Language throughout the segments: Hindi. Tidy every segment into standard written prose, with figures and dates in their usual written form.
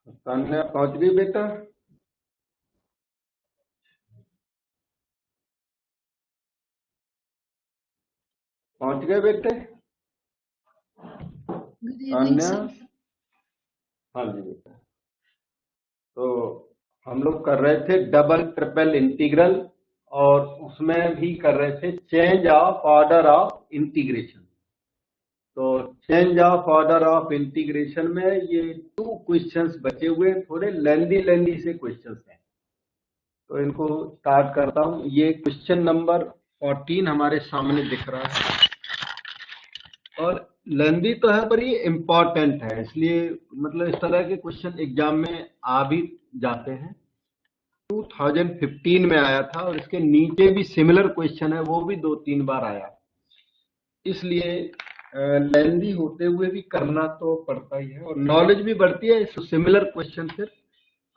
तान्या पहुंच गई बेटा? पहुंच गए बेटे? Good evening Tanya? सर। हाँ जी बेटा। तो हम लोग कर रहे थे डबल ट्रिपल इंटीग्रल, और उसमें भी कर रहे थे change of order of integration. तो change of order of integration में ये 2 क्वेश्चंस बचे हुए, थोड़े लेंदी लेंदी से क्वेश्चंस हैं। तो इनको स्टार्ट करता हूँ। ये क्वेश्चन नंबर 14 हमारे सामने दिख रहा है, और लेंदी तो है पर ये इम्पोर्टेंट है, इसलिए मतलब इस तरह के क्वेश्चन एग्जाम में आ भी जाते हैं। 2015 में आया था, और इसके नीचे भी सिमिलर क्वेश्चन है, वो भी 2-3 बार आया। इसलिए लेंदी होते हुए भी करना तो पड़ता ही है, और नॉलेज भी बढ़ती है। इस सिमिलर क्वेश्चन से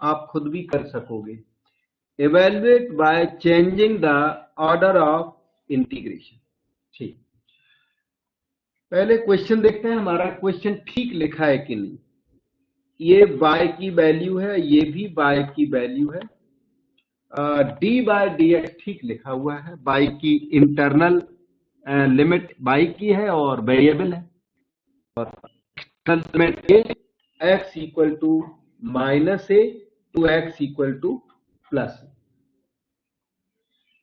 आप खुद भी कर सकोगे। Evaluate by changing the order of integration. ठीक, पहले क्वेश्चन देखते हैं हमारा क्वेश्चन ठीक लिखा है कि नहीं। ये y की वैल्यू है, ये भी y की वैल्यू है। डी बाय डी एक्स ठीक लिखा हुआ है। y की इंटरनल लिमिट y की है और वेरिएबल है, और external limit x equal to minus a to x equal to plus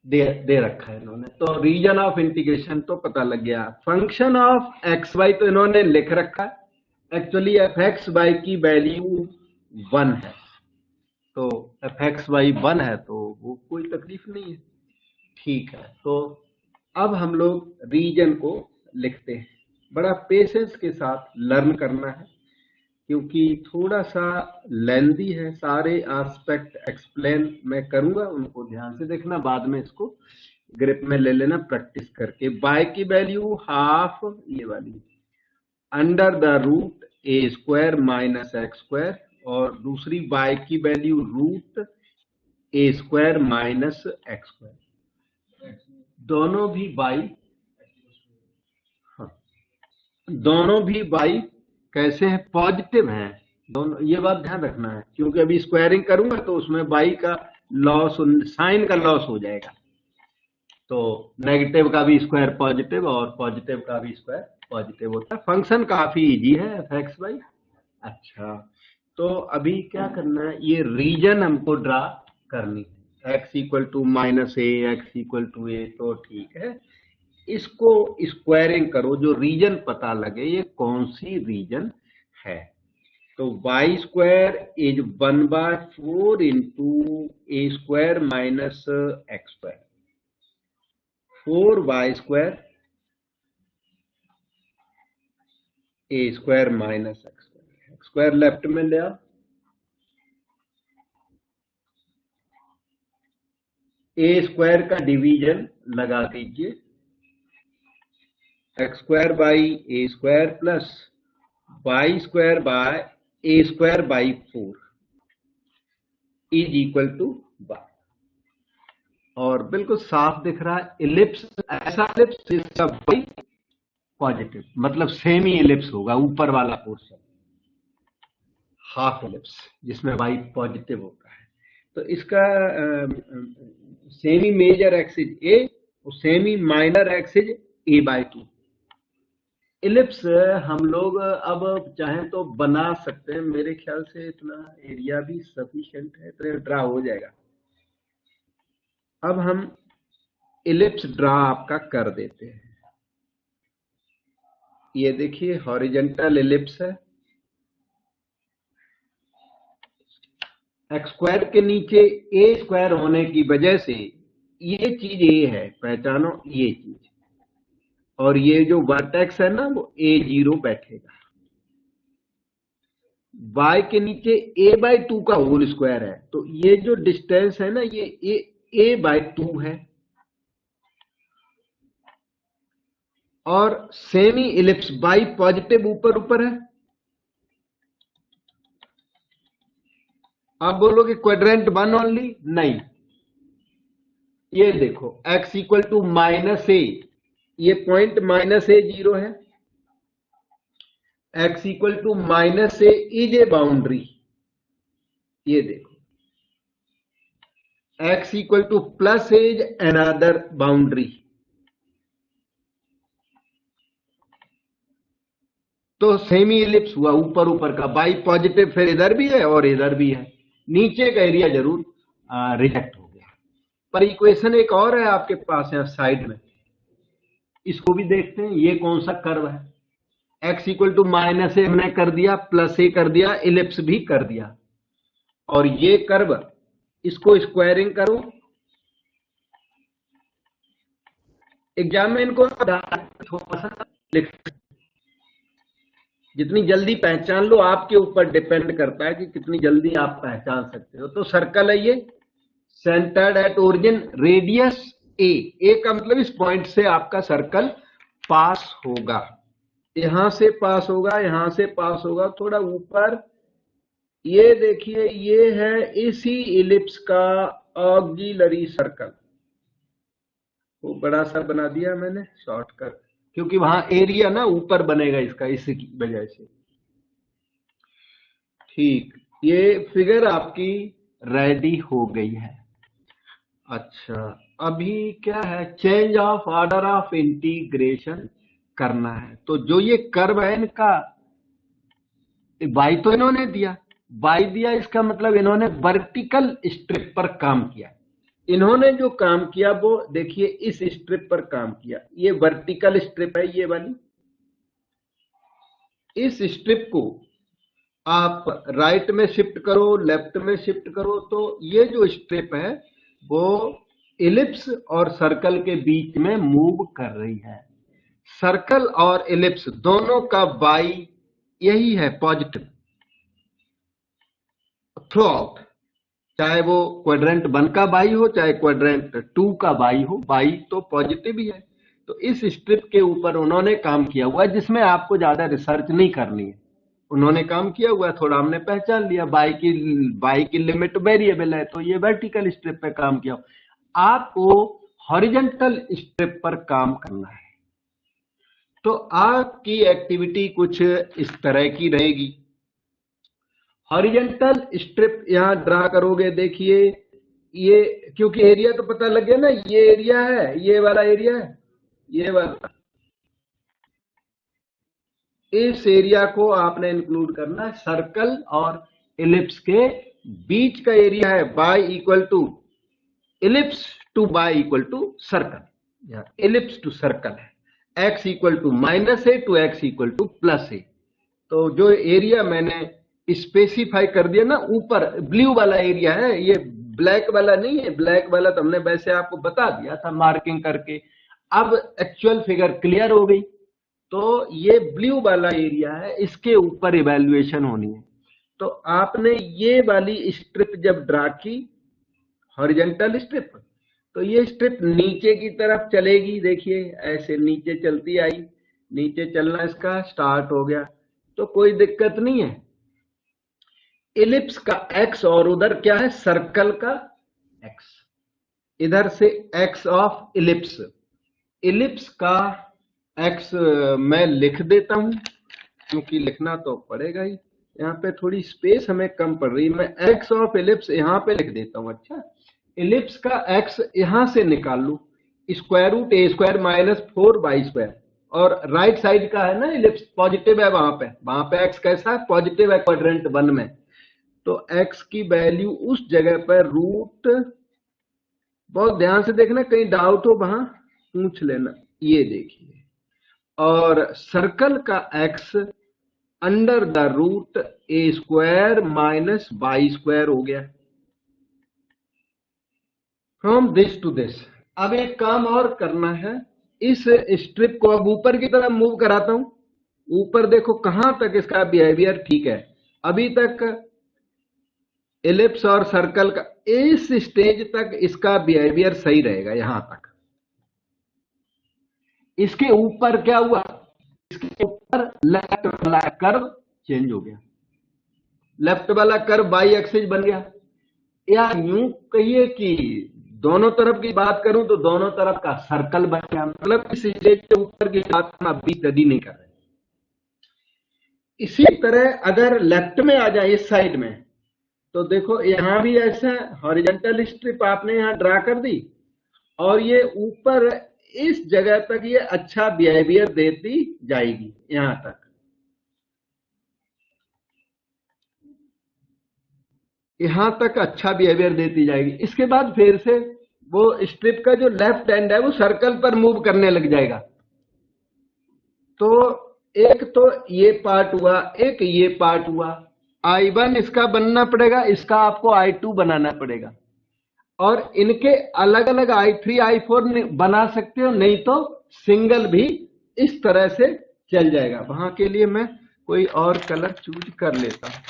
दे रखा है इन्होंने। तो रीजन ऑफ इंटीग्रेशन तो पता लग गया। फंक्शन ऑफ एक्स वाई तो इन्होंने लिख रखा है। एक्चुअली एफ एक्स वाई की वैल्यू 1 है, तो एफ एक्स वाई 1 है, तो वो कोई तकलीफ नहीं है। ठीक है, तो अब हम लोग रीजन को लिखते हैं। बड़ा पेशेंस के साथ लर्न करना है, क्योंकि थोड़ा सा लेंदी है। सारे एस्पेक्ट एक्सप्लेन मैं करूंगा, उनको ध्यान से देखना, बाद में इसको ग्रिप में ले लेना प्रैक्टिस करके। बाय की वैल्यू हाफ, ये वाली, under the root a square minus x square, और दूसरी बाय की value root a square minus x square. दोनों भी बाई, हाँ, दोनों भी बाई कैसे है, पॉजिटिव है दोनों। ये बात ध्यान रखना है, क्योंकि अभी स्क्वायरिंग करूंगा तो उसमें बाई का लॉस, साइन का लॉस हो जाएगा। तो नेगेटिव का भी स्क्वायर पॉजिटिव, और पॉजिटिव का भी स्क्वायर पॉजिटिव होता है। फंक्शन काफी इजी है एफ एक्स वाई। अच्छा, तो अभी क्या करना है, ये रीजन हमको ड्रा करनी है। X equal to minus a, x equal to a, तो ठीक है। इसको स्क्वायरिंग करो, जो रीजन पता लगे ये कौन सी रीजन है। तो y square is 1/4 into a square minus x square, 4y square a square minus x square. X square left में ले आओ, ए स्क्वायर का डिवीजन लगा दीजिए। X square by a square plus y square by a square by 4 is equal to y. और बिल्कुल साफ दिख रहा है इलिप्स, ऐसा इलिप्स जिसका वाई पॉजिटिव, मतलब सेमी इलिप्स होगा ऊपर वाला पोर्शन, हाफ इलिप्स जिसमें वाई पॉजिटिव होता है। तो इसका सेमी मेजर एक्सिस ए और सेमी माइनर एक्सिस ए बाय 2। इलिप्स हम लोग अब चाहें तो बना सकते हैं, मेरे ख्याल से इतना एरिया भी सफिशिएंट है, इतना ड्रा हो जाएगा। अब हम इलिप्स ड्रा आपका कर देते हैं। ये देखिए हॉरिजेंटल इलिप्स है, एक्स स्क्वायर के नीचे ए स्क्वायर होने की वजह से ये चीज ए है, पहचानो ये चीज, और ये जो वर्टेक्स है ना वो A0 बैठेगा। y के नीचे a/2 का होल स्क्वायर है, तो ये जो डिस्टेंस है ना ये a/2 है। और सेमी इलिप्स बाई पॉजिटिव ऊपर ऊपर है। आप बोलोगे क्वाड्रेंट 1 ओनली, नहीं, ये देखो x equal to minus a, ये पॉइंट माइनस A0 है। x equal to minus a is a boundary, ये देखो x equal to plus a's another boundary, तो सेमी इलिप्स हुआ ऊपर ऊपर का, बाई पॉजिटिव फिर इधर भी है और इधर भी है, नीचे का एरिया जरूर रिजेक्ट हो गया। पर इक्वेशन एक और है आपके पास है साइड में, इसको भी देखते हैं। ये कौन सा कर्व है, x इक्वल टू माइनस ए हमने कर दिया, प्लस ए कर दिया, इलिप्स भी कर दिया, और ये कर्व इसको स्क्वायरिंग करो। एग्जाम में इनको थोड़ा सा लिख, जितनी जल्दी पहचान लो आपके ऊपर डिपेंड करता है कि कितनी जल्दी आप पहचान सकते हो। तो सर्कल है ये, सेंटर्ड एट ओरिजिन, रेडियस ए का मतलब इस पॉइंट से आपका सर्कल पास होगा, यहां से पास होगा, यहां से पास होगा, थोड़ा ऊपर। ये देखिए ये है इसी इलिप्स का ऑक्सिलरी सर्कल, वो बड़ा सा बना दिया मैंने शॉर्टकट, क्योंकि वहां एरिया ना ऊपर बनेगा इसका, इसी की वजह से। ठीक, ये फिगर आपकी रेडी हो गई है। अच्छा, अभी क्या है, change of order of integration करना है। तो जो ये कर्व है इनका, बाई तो इन्होंने दिया, बाई दिया, इसका मतलब इन्होंने वर्टिकल स्ट्रिप पर काम किया। इन्होंने जो काम किया वो देखिए इस स्ट्रिप पर काम किया, ये वर्टिकल स्ट्रिप है ये वाली। इस स्ट्रिप को आप राइट में शिफ्ट करो, लेफ्ट में शिफ्ट करो, तो ये जो स्ट्रिप है वो इलिप्स और सर्कल के बीच में मूव कर रही है। सर्कल और इलिप्स दोनों का बाई यही है, पॉजिटिव थ्रू आउट, चाहे वो क्वाड्रेंट 1 का बाई हो चाहे क्वाड्रेंट 2 का बाई हो, बाई तो पॉजिटिव ही है। तो इस स्ट्रिप के ऊपर उन्होंने काम किया हुआ है, जिसमें आपको ज्यादा रिसर्च नहीं करनी है, उन्होंने काम किया हुआ है, थोड़ा हमने पहचान लिया, बाई की लिमिट वेरिएबल है, तो ये वर्टिकल स्ट्रिप पे काम किया। आपको हॉरिजॉन्टल स्ट्रिप पर काम करना है, तो आपकी एक्टिविटी कुछ इस तरह की रहेगी। हॉरिजॉन्टल स्ट्रिप यहां ड्रा करोगे, देखिए ये, क्योंकि एरिया तो पता लग गया ना, ये एरिया है, ये वाला एरिया है, ये वाला, इस एरिया को आपने इंक्लूड करना है। सर्कल और इलिप्स के बीच का एरिया है by equal to ellipse to by equal to circle, ellipse to circle है, x equal to minus a to x equal to plus a. तो जो एरिया मैंने स्पेसिफाई कर दिया ना, ऊपर ब्लू वाला एरिया है, ये ब्लैक वाला नहीं है, ब्लैक वाला तो हमने वैसे आपको बता दिया था मार्किंग करके। अब एक्चुअल फिगर क्लियर हो गई, तो ये ब्लू वाला एरिया है, इसके ऊपर इवैल्यूएशन होनी है। तो आपने ये वाली स्ट्रिप जब ड्रा की, हॉरिजॉन्टल स्ट्रिप, तो ये स्ट्रिप नीचे की तरफ चलेगी, देखिए ऐसे नीचे चलती आई, नीचे चलना इसका स्टार्ट हो गया, तो कोई दिक्कत नहीं है। इलिप्स का x और उधर क्या है, सर्कल का x, इधर से x ऑफ इलिप्स, इलिप्स का x मैं लिख देता हूं, क्योंकि लिखना तो पड़ेगा ही, यहाँ पे थोड़ी स्पेस हमें कम पड़ रही, मैं x ऑफ इलिप्स यहाँ पे लिख देता हूं। अच्छा, इलिप्स का x यहां से निकाल लू, square root a square minus 4 square, और राइट साइड का है ना इलिप्स, पॉजिटिव है, वहां पे x कैसा है, पॉजिटिव है क्वाड्रेंट 1 में, तो x की वैल्यू उस जगह पर रूट, बहुत ध्यान से देखना, कहीं डाउट हो वहां पूछ लेना, ये देखिए, और सर्कल का x under the root a square minus by square हो गया, फ्रॉम दिस टू दिस। अब एक काम और करना है, इस स्ट्रिप को अब ऊपर की तरफ मूव कराता हूं, ऊपर देखो कहां तक इसका बिहेवियर ठीक है, अभी तक इलिप्स और सर्कल का इस स्टेज तक इसका बिहेवियर सही रहेगा, यहां तक। इसके ऊपर क्या हुआ, इसके ऊपर लेफ्ट वाला कर्व चेंज हो गया, लेफ्ट वाला कर्व बाई एक्सिस बन गया, या यूं कहिए कि दोनों तरफ की बात करूं तो दोनों तरफ का सर्कल बन गया, मतलब इस स्टेज के ऊपर की बात हम अभी स्टडी नहीं कर रहे। इसी तरह अगर लेफ्ट में आ जाए इस साइड में, तो देखो यहां भी ऐसा हॉरिजॉन्टल स्ट्रिप आपने यहां ड्रा कर दी और ये ऊपर इस जगह तक ये अच्छा बिहेवियर देती जाएगी, यहां तक अच्छा बिहेवियर देती जाएगी। इसके बाद फिर से वो स्ट्रिप का जो लेफ्ट एंड है वो सर्कल पर मूव करने लग जाएगा। तो एक तो ये पार्ट हुआ, एक ये पार्ट हुआ। I1 इसका बनना पड़ेगा, इसका आपको I2 बनाना पड़ेगा और इनके अलग अलग I3 I4 बना सकते हो, नहीं तो सिंगल भी इस तरह से चल जाएगा। वहां के लिए मैं कोई और कलर चूज कर लेता हूं।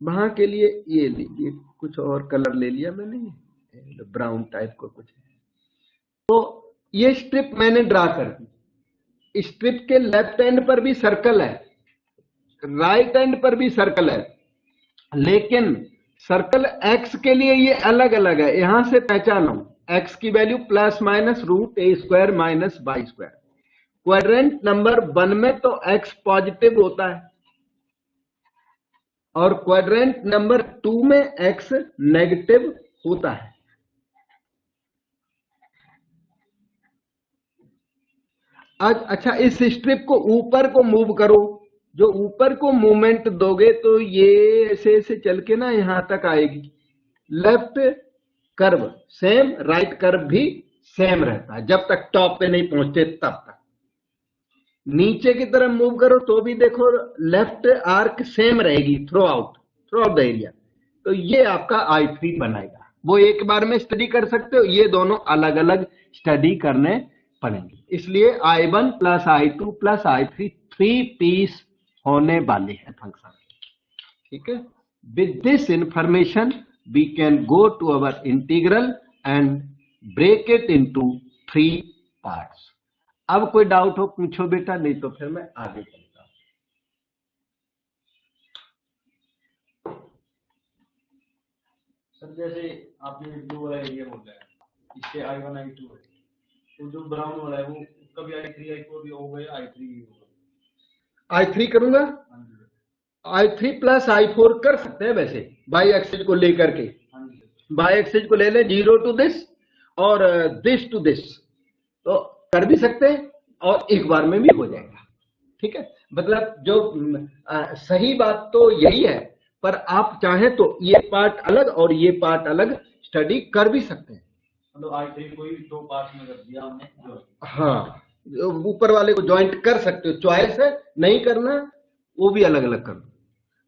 वहां के लिए ये लीजिए, कुछ और कलर ले लिया मैंने, ब्राउन टाइप का कुछ। तो ये स्ट्रिप मैंने ड्रा कर दी। स्ट्रिप के लेफ्ट एंड पर भी सर्कल है, राइट एंड पर भी सर्कल है, लेकिन सर्कल एक्स के लिए ये अलग अलग है। यहां से पहचानो एक्स की value plus minus root a square minus by square. Quadrant number 1 में तो एक्स पॉजिटिव होता है और क्वाड्रेंट नंबर 2 में एक्स नेगेटिव होता है। आज अच्छा, इस स्ट्रिप को ऊपर को मूव करो। जो ऊपर को मूवमेंट दोगे तो ये ऐसे ऐसे चल के ना यहां तक आएगी। Left curve same, right curve भी सेम रहता है जब तक टॉप पे नहीं पहुंचते तब तक। नीचे की तरफ मूव करो तो भी देखो लेफ्ट आर्क सेम रहेगी थ्रू आउट द एरिया। तो ये आपका I3 बनाएगा। वो एक बार में स्टडी कर सकते हो, ये दोनों अलग अलग स्टडी करने पड़ेंगे। इसलिए I1 plus I2 plus I3 3 piece होने वाले हैं फंक्शन। ठीक है, with this information we can go to our integral and break it into 3 parts. अब कोई डाउट हो पूछो बेटा, नहीं तो फिर मैं आगे चलता हूं। सर जैसे आपने ब्लू वाला एरिया बोला है, इससे I1 I2 है, तो जो ब्राउन वाला है वो कभी I3 I4 भी हो गया, I3 भी होगा। I3 करूंगा, I3 प्लस I4 कर सकते हैं वैसे, बाई एक्सिस को लेकर के। बाई एक्सिस को ले ले, 0 टू दिस और दिस टू दिस, तो कर भी सकते हैं और एक बार में भी हो जाएगा। ठीक है, मतलब जो सही बात तो यही है, पर आप चाहें तो ये पार्ट अलग और ये पार्ट अलग स्टडी कर भी सकते हैं। मतलब I3 को ही 2 पार्ट्स में कर दिया हमने। हाँ, ऊपर वाले को ज्वाइंट कर सकते हो, चॉइस है। नहीं करना वो भी अलग अलग कर दो,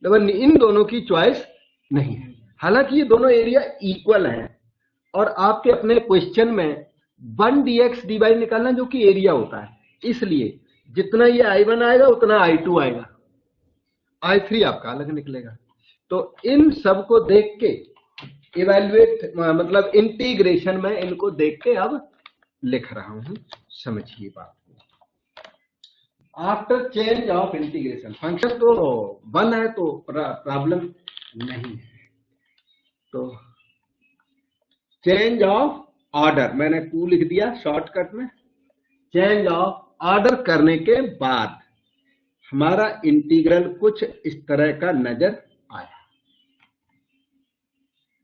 लेकिन इन दोनों की चॉइस नहीं है। हालांकि ये दोनों एरिया इक्वल हैं और आपके अपने क्वेश्चन में 1 dx dy निकालना जो कि एरिया होता है, इसलिए जितना ये I1 आएगा उतना I2 आएगा, I3 आपका अलग निकलेगा। तो इन सब को देख के इवैल्यूएट, मतलब इंटीग्रेशन में इनको देख के अब लिख रहा हूं, समझिए बात को। After change of integration, function तो 1 है तो प्रॉब्लम नहीं है। तो चेंज ऑफ ऑर्डर मैंने 2 लिख दिया शॉर्टकट में। चेंज ऑफ ऑर्डर करने के बाद हमारा इंटीग्रल कुछ इस तरह का नजर आया।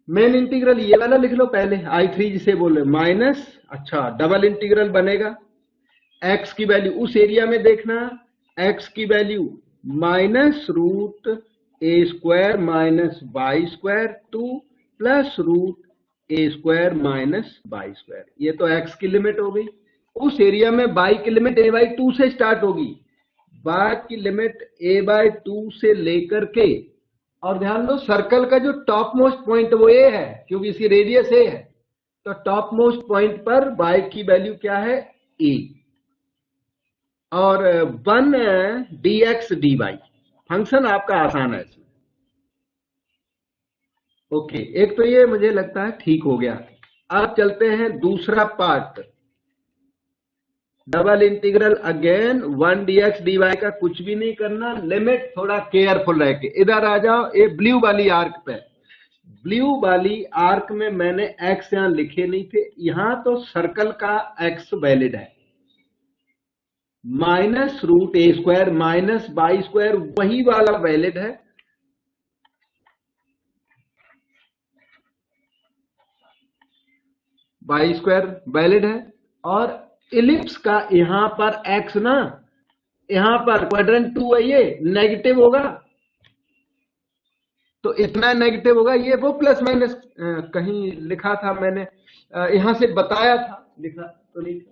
मेन इंटीग्रल ये वाला लिख लो पहले, I3 जिसे बोले माइनस, अच्छा डबल इंटीग्रल बनेगा। x की वैल्यू उस एरिया में देखना, x की value minus root a square minus by square to plus root a square minus by square. ये तो x की लिमिट हो गई। उस एरिया में y की लिमिट a/2 से स्टार्ट होगी। y की लिमिट a/2 से लेकर के, और ध्यान दो सर्कल का जो टॉप मोस्ट पॉइंट वो a है क्योंकि इसकी रेडियस a है, तो टॉप मोस्ट पॉइंट पर y की वैल्यू क्या है, a। और 1 dx dy फंक्शन आपका आसान है इसमें। ओके, एक तो ये मुझे लगता है ठीक हो गया। अब चलते हैं दूसरा part, double integral again 1 dx dy का कुछ भी नहीं करना, लिमिट थोड़ा केयरफुल रह के। इधर आ जाओ, ये ब्लू वाली आर्क पे। ब्लू वाली आर्क में मैंने x यहां लिखे नहीं थे, यहां तो सर्कल का x वैलिड है। Minus root a square minus by square वही वाला वैलिड है। बाई स्क्वायर वैलिड है, और इलिप्स का यहाँ पर x ना, यहाँ पर क्वाड्रेंट 2 है, ये नेगेटिव होगा, तो इतना नेगेटिव होगा। ये वो प्लस माइनस कहीं लिखा था मैंने, यहाँ से बताया था, लिखा तो नहीं था,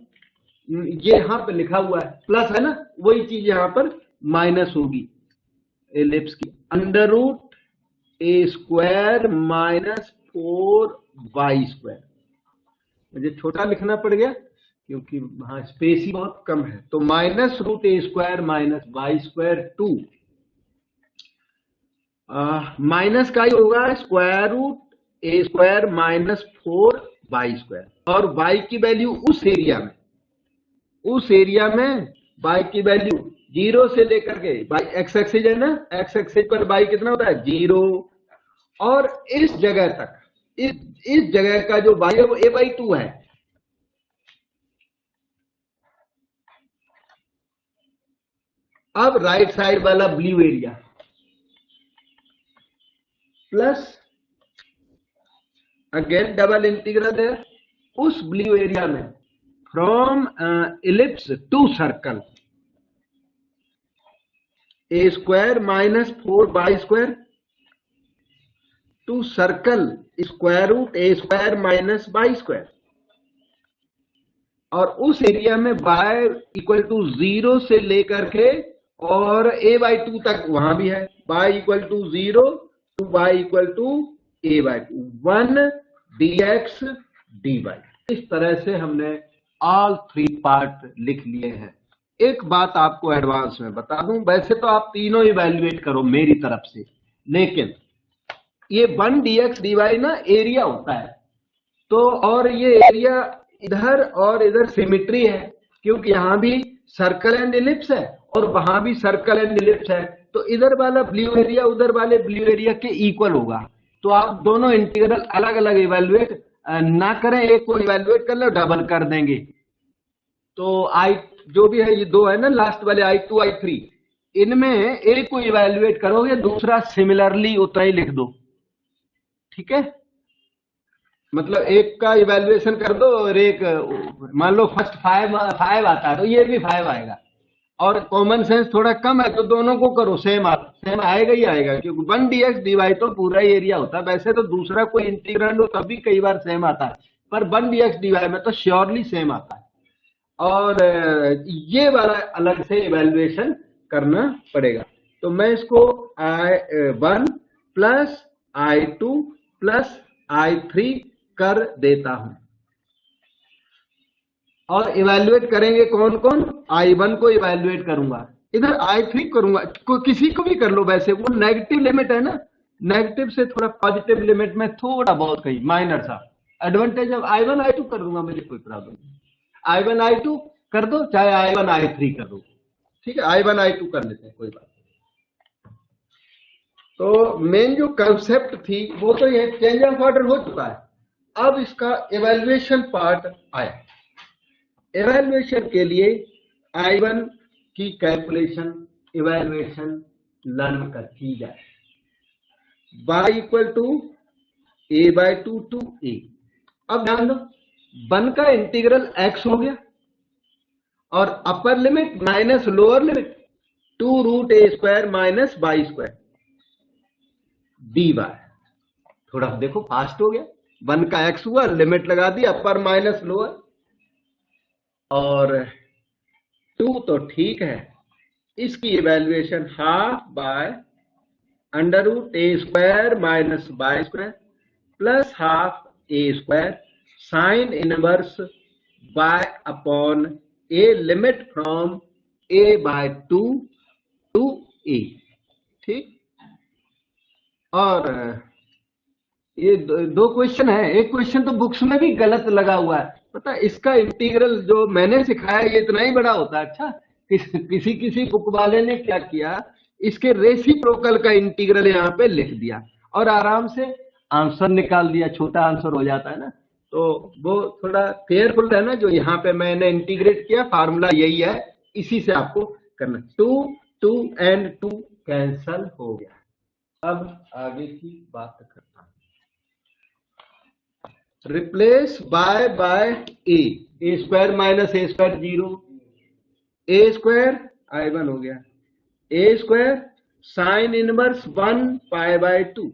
ये यहाँ पे लिखा हुआ है प्लस है ना, वही चीज यहाँ पर माइनस होगी एलिप्स की। Under root a square minus 4y square, मुझे छोटा लिखना पड़ गया क्योंकि वहां स्पेस ही बहुत कम है, तो minus root a square minus y square 2, minus का ही होगा square root a square minus 4y square, और y की वैल्यू उस एरिया में y की वैल्यू 0 से लेकर के, x एक्सिस है ना, x एक्सिस पर y कितना होता है 0, और इस जगह तक, इस जगह का जो y है वो a/2 है। अब राइट साइड वाला blue area plus again double integral है उस ब्लू एरिया में from ellipse to circle a square minus 4y square to circle square root a square minus y square, और उस एरिया में y इक्वल टू 0 से लेकर के और a/2 तक वहां भी है, y equal to 0 to y equal to a/2 1 dx dy। इस तरह से हमने ऑल 3 पार्ट लिख लिए हैं। एक बात आपको एडवांस में बता दूं, वैसे तो आप तीनों इवैल्यूएट करो मेरी तरफ से, लेकिन ये 1 dx dy ना एरिया होता है, तो और ये एरिया इधर और इधर सिमिट्री है, क्योंकि यहां भी सर्कल एंड इलिप्स है और वहां भी सर्कल एंड इलिप्स है, तो इधर वाला ब्लू एरिया उधर वाले ब्लू एरिया के इक्वल होगा। तो आप दोनों इंटीग्रल अलग अलग इवैल्यूएट ना करें, एक को इवैल्यूएट कर लो डबल कर देंगे, तो आई जो भी है ये दो है ना लास्ट वाले I2 I3, इनमें एक को इवैल्यूएट करोगे, दूसरा सिमिलरली उतना ही लिख दो, ठीक है। मतलब एक का इवैल्यूएशन कर दो और एक, मान लो फर्स्ट 5 आता है तो ये भी 5 आएगा, और कॉमन सेंस थोड़ा कम है तो दोनों को करो, सेम आएगा ही आएगा, क्योंकि 1 dx dy तो पूरा ही एरिया होता है। वैसे तो दूसरा कोई इंटीग्रल हो तभी कई बार सेम आता है, पर 1 dx dy में तो श्योरली सेम आता है, और ये वाला अलग से इवैल्यूएशन करना पड़ेगा। तो मैं इसको I1 plus I2 plus I3 कर देता हूं, और इवैल्यूएट करेंगे कौन कौन, I1 को इवैल्यूएट करूंगा, इधर I3 करूंगा, किसी को भी कर लो, वैसे वो नेगेटिव लिमिट है ना, नेगेटिव से थोड़ा पॉजिटिव लिमिट में थोड़ा बहुत कहीं माइनर सा एडवांटेज, अब I1 I2 कर दूंगा, मुझे कोई प्रॉब्लम नहीं, I1 I2 कर दो, चाहे I1 I3 कर दो, ठीक है, I1 I2 कर लेते हैं, कोई बात नहीं। तो मेन जो कंसेप्ट थी वो तो ये चेंज ऑफ ऑर्डर हो चुका है, अब इसका इवैल्यूएशन पार्ट आया। इवैल्यूएशन के लिए I1 की कैलकुलेशन इवैल्यूएशन लर्न कर की जाए, y equal to a/2 to a। अब ध्यान दो, 1 का इंटीग्रल x हो गया, और upper limit minus lower limit 2 root a square minus y square dy। थोड़ा देखो फास्ट हो गया, 1 का x हुआ, लिमिट लगा दी अपर माइनस लोअर, और 2 तो ठीक है, इसकी evaluation half y under root a square minus y square plus half a square sine inverse y upon a limit from a/2 to a, ठीक। और ये दो क्वेश्चन है, एक क्वेश्चन तो बुक्स में भी गलत लगा हुआ है, पता है, इसका इंटीग्रल जो मैंने सिखाया ये इतना ही बड़ा होता है। अच्छा, किसी बुक वाले ने क्या किया, इसके रेसिप्रोकल का इंटीग्रल यहाँ पे लिख दिया और आराम से आंसर निकाल दिया, छोटा आंसर हो जाता है ना, तो वो थोड़ा केयरफुल है ना। जो यहाँ पे मैंने इंटीग्रेट किया फार्मूला यही है, इसी से आपको करना। 2 एंड 2 कैंसल हो गया। अब आगे की बात करता हूं। Replace by a square minus a square 0, a square I1 हो गया, a square sine inverse 1 pi by 2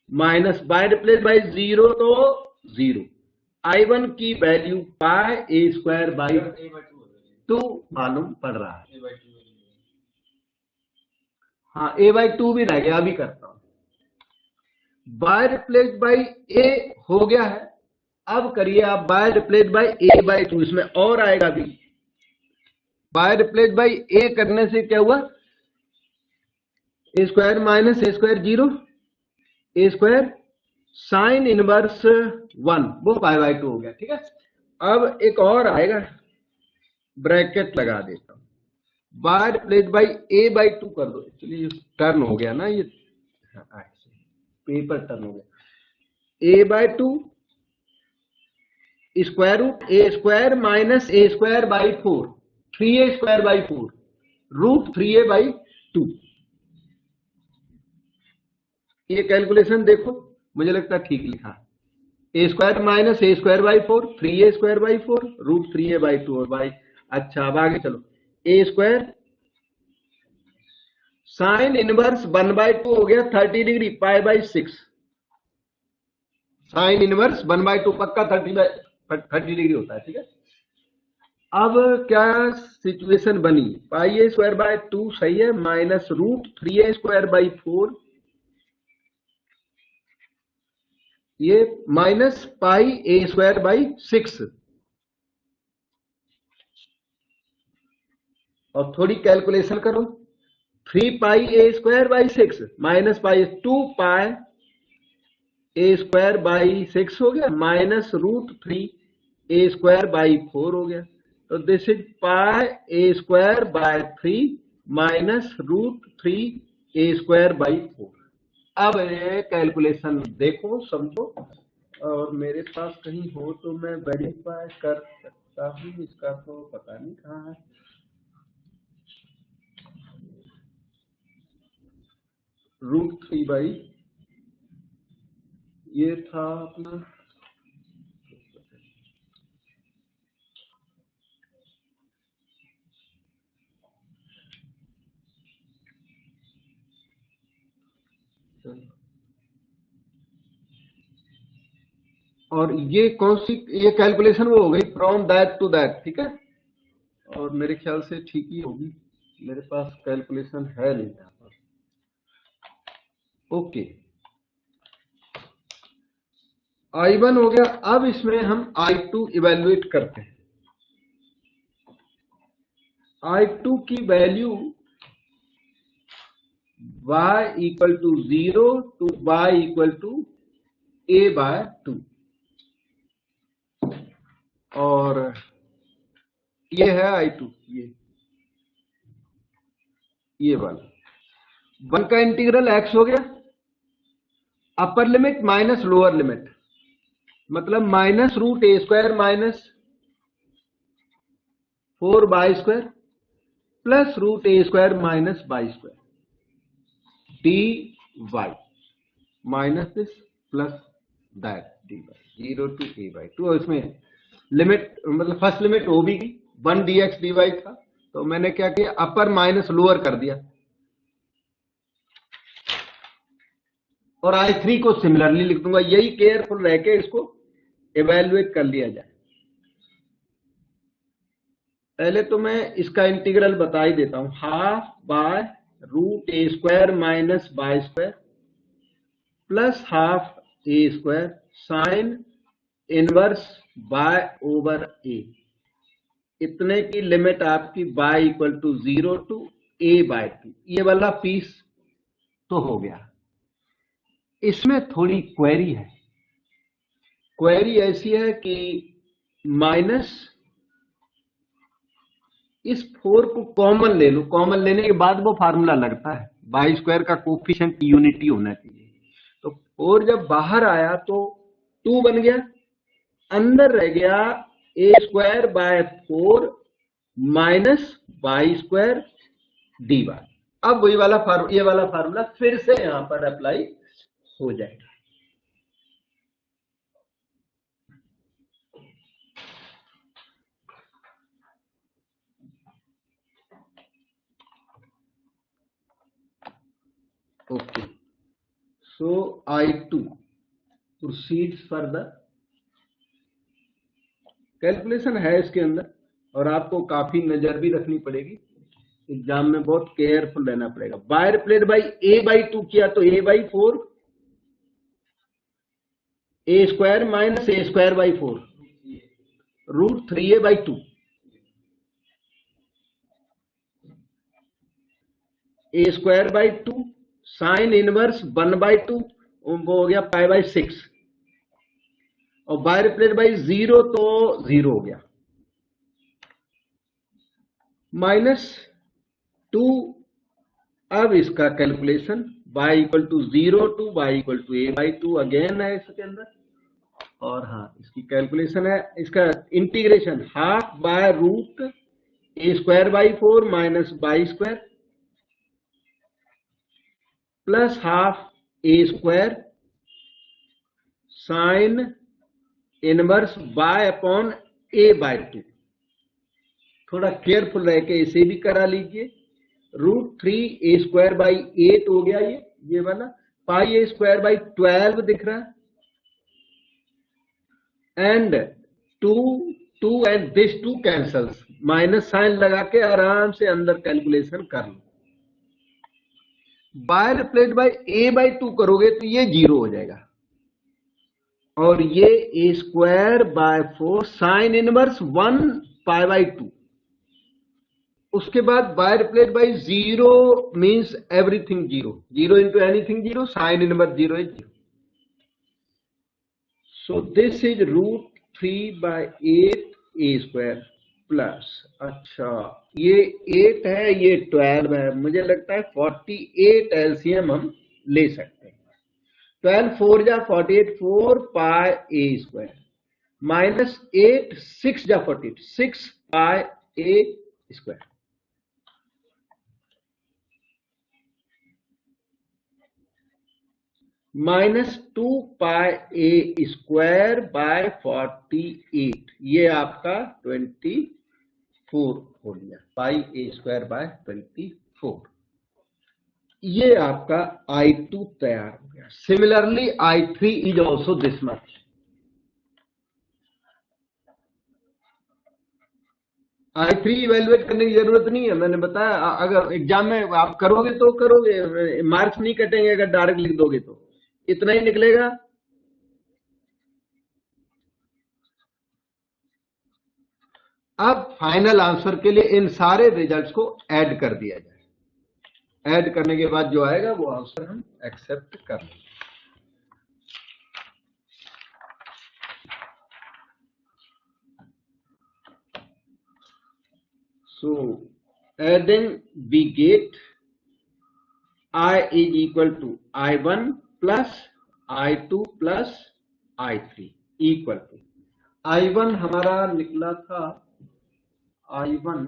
minus by replace by 0 तो 0, I1 की वैल्यू पाई ए स्क्वायर बाई 2 मालूम पड़ रहा है। हाँ ए बाई 2 भी रह गया, अभी करता हूं। बाय रिप्लेस बाई ए हो गया है, अब करिए आप y replace by a by 2, इसमें और आएगा भी। बाय रिप्लेस बाई ए करने से क्या हुआ, ए square minus a square 0, a square sine inverse 1 वो पाई बाई 2 हो गया। ठीक है, अब एक और आएगा, ब्रैकेट लगा देता हूं, y replace by a by 2 कर दो। एक्चुअली टर्न हो गया ना ये, पेपर टर्न हो गया। A by 2 square root a square minus a square by 4, 3a square by 4 root 3a by 2। ये कैलकुलेशन देखो, मुझे लगता है ठीक लिखा है। A square minus a square by 4, 3a square by 4 root 3a by 2 और बाई। अच्छा अब आगे चलो, a square sine inverse 1 by 2 हो गया 30 degree pi by 6, sine inverse 1 by 2 पक्का 30 डिग्री होता है। ठीक है, अब क्या सिचुएशन बनी, पाई ए स्क्वायर बाय 2 सही है, minus root 3a square by 4, ये minus pi a square by 6, और थोड़ी कैलकुलेशन करो, 3 pi a square by 6 minus pi 2 pi a square by 6 हो गया, minus root 3 a square by 4 हो गया। तो this is pi a square by 3 minus root 3 a square by 4। अब ये कैलकुलेशन देखो समझो, और मेरे पास कहीं हो तो मैं वेरीफाई कर सकता हूँ, इसका तो पता नहीं कहाँ है। रूट 3 बाई ये था अपना, और ये कौन सी, ये कैलकुलेशन वो हो गई फ्रॉम दैट टू दैट। ठीक है, और मेरे ख्याल से ठीक ही होगी, मेरे पास कैलकुलेशन है नहीं यहाँ पर। ओके, I1 हो गया, अब इसमें हम I2 इवेल्युएट करते हैं। I2 की value y equal to 0 to y equal to a by 2, और ये है I2, ये वाला 1 का इंटीग्रल x हो गया, upper limit minus lower limit, मतलब minus root a square minus 4 by square plus root a square minus by square d y minus this plus that d y 0 to a by 2। और इसमें लिमिट मतलब फर्स्ट लिमिट हो भी गई, 1 dx dy था, तो मैंने क्या किया, अपर माइनस लोअर कर दिया, और I3 को सिमिलरली लिख दूंगा। यही केयरफुल रह के इसको इवेल्युएट कर लिया जाए। पहले तो मैं इसका इंटीग्रल बता ही देता हूं, half bye root a square minus by square plus half a square sine inverse by over a, इतने की लिमिट आपकी y equal to 0 to a by 2। ये वाला पीस तो हो गया। इसमें थोड़ी क्वेरी है, क्वेरी ऐसी है कि माइनस इस 4 को कॉमन ले लो, कॉमन लेने के बाद वो फार्मूला लगता है, बाई स्क्वायर का कोफिशिएंट यूनिटी होना चाहिए। तो 4 जब बाहर आया तो 2 बन गया, अंदर रह गया a square by 4 minus by square d y. अब वही वाला ये वाला फार्मूला फिर से यहां पर अप्लाई हो जाएगा। So I2 proceeds further. Calculation है इसके अंदर और आपको काफी नजर भी रखनी पड़ेगी, एग्जाम में बहुत केयरफुल रहना पड़ेगा। बाय रिप्लेस बाई a/2 किया तो a/4 a² minus a²/4 √3a/2 a²/2 sine inverse 1/2 वो हो गया π/6 और बाय रिप्लेस बाई 0 तो 0 हो गया -2। अब इसका calculation y = 0 to y = a/2 again है इसके अंदर। और हाँ, इसकी कैलकुलेशन है, इसका integration half bye root a²/4 minus y² plus half a² sine inverse y/a/2। थोड़ा केयरफुल रह के इसे भी करा लीजिए। √3a² 8 हो गया ये वाला, πa² 12 दिख रहा है and 2 and this 2 cancels, minus sign लगा के आराम से अंदर कैलकुलेशन कर लो। बाय रिप्लेस बाई a/2 करोगे तो ये 0 हो जाएगा और ये a²/4 साइन इनवर्स 1 π/2। उसके बाद y replace by 0 means everything 0, 0 into anything 0, sine inverse 0 is 0। So this is √3/8 a² plus, अच्छा ये 8 है ये 12 है, मुझे लगता है 48 एलसीएम हम ले सकते हैं। 12 4 जा 48 4 πa² माइनस 8 6 जा 48 6 πa² -2 πa²/48, ये आपका 24 हो गया, πa²/24। ये आपका I2 तैयार हो गया। Similarly I3 is also this much. I3 evaluate करने की जरूरत नहीं है, मैंने बताया अगर एग्जाम में आप करोगे तो करोगे, मार्क्स नहीं कटेंगे अगर डायरेक्ट लिख दोगे तो इतना ही निकलेगा। अब फाइनल आंसर के लिए इन सारे रिजल्ट्स को ऐड कर दिया जाए, ऐड करने के बाद जो आएगा वो आंसर हम एक्सेप्ट कर लेंगे। So adding we get I is equal to I1 plus I2 plus I3 equal to I1 हमारा निकला था I1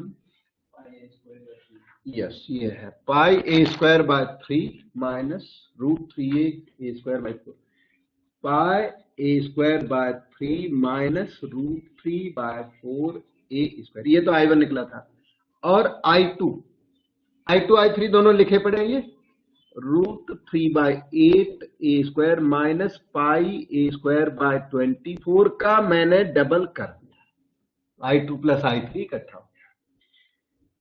यस ये है πa²/3 minus √3a² 4 πa²/3 minus √3/4 a², ये तो I1 निकला था। और I2 I3 दोनों लिखे पड़े हैं, ये √3/8 a² माइनस πa²/24 का मैंने डबल कर दिया, I2 प्लस I3 इकट्ठा हो गया।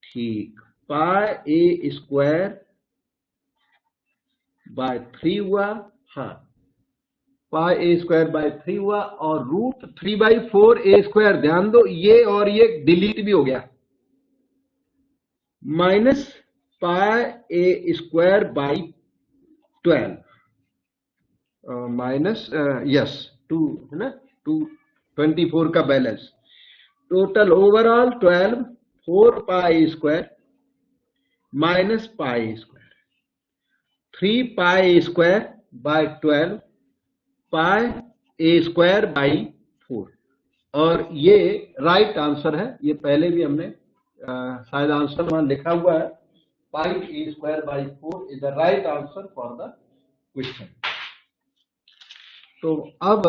ठीक, πa²/3 हुआ, हाँ πa²/3 हुआ और √3/4 a², ध्यान दो ये और ये डिलीट भी हो गया, माइनस πa²/12 माइनस यस 2 है ना, 224 का balance, total overall 12 4 πa² minus πa², 3 πa²/12 πa²/4 और ये राइट आंसर है। ये पहले भी हमने शायद आंसर वहां लिखा हुआ है, πa²/4 is the right answer for the question. तो अब